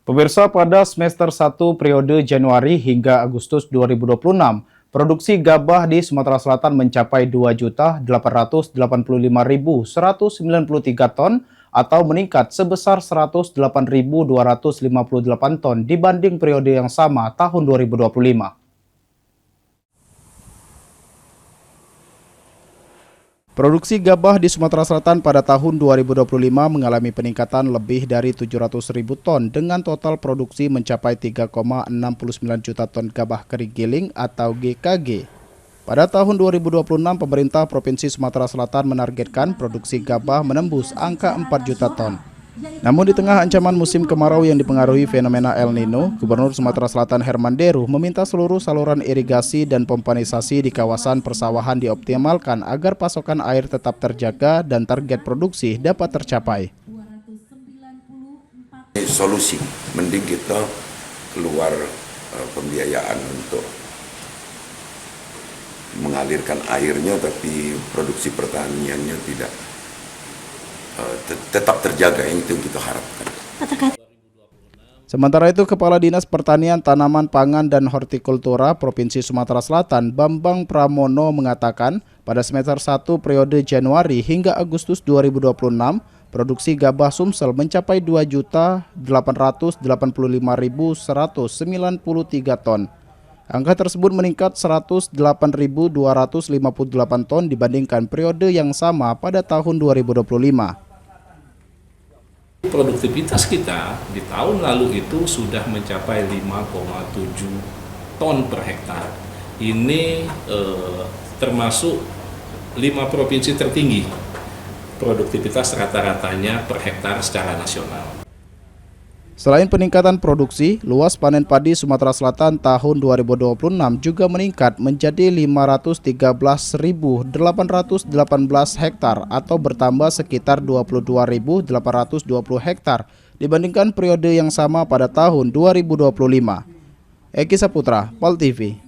Pemirsa, pada semester 1 periode Januari hingga Agustus 2026, produksi gabah di Sumatera Selatan mencapai 2.885.193 ton atau meningkat sebesar 108.258 ton dibanding periode yang sama tahun 2025. Produksi gabah di Sumatera Selatan pada tahun 2025 mengalami peningkatan lebih dari 700.000 ton dengan total produksi mencapai 3,69 juta ton gabah kering giling atau GKG. Pada tahun 2026, pemerintah Provinsi Sumatera Selatan menargetkan produksi gabah menembus angka 4 juta ton. Namun di tengah ancaman musim kemarau yang dipengaruhi fenomena El Nino, Gubernur Sumatera Selatan Herman Deru meminta seluruh saluran irigasi dan pompanisasi di kawasan persawahan dioptimalkan agar pasokan air tetap terjaga dan target produksi dapat tercapai. Solusi, mending kita keluar pembiayaan untuk mengalirkan airnya, tapi produksi pertaniannya tidak tetap terjaga, yang itu yang kita harapkan. Sementara itu, Kepala Dinas Pertanian, Tanaman Pangan, dan Hortikultura Provinsi Sumatera Selatan, Bambang Pramono mengatakan, pada semester 1 periode Januari hingga Agustus 2026, produksi gabah Sumsel mencapai 2.885.193 ton. Angka tersebut meningkat 108.258 ton dibandingkan periode yang sama pada tahun 2025. Produktivitas kita di tahun lalu itu sudah mencapai 5,7 ton per hektar. Ini termasuk 5 provinsi tertinggi produktivitas rata-ratanya per hektar secara nasional. Selain peningkatan produksi, luas panen padi Sumatera Selatan tahun 2026 juga meningkat menjadi 513.818 hektar atau bertambah sekitar 22.820 hektar dibandingkan periode yang sama pada tahun 2025. Eki Saputra, Pol TV.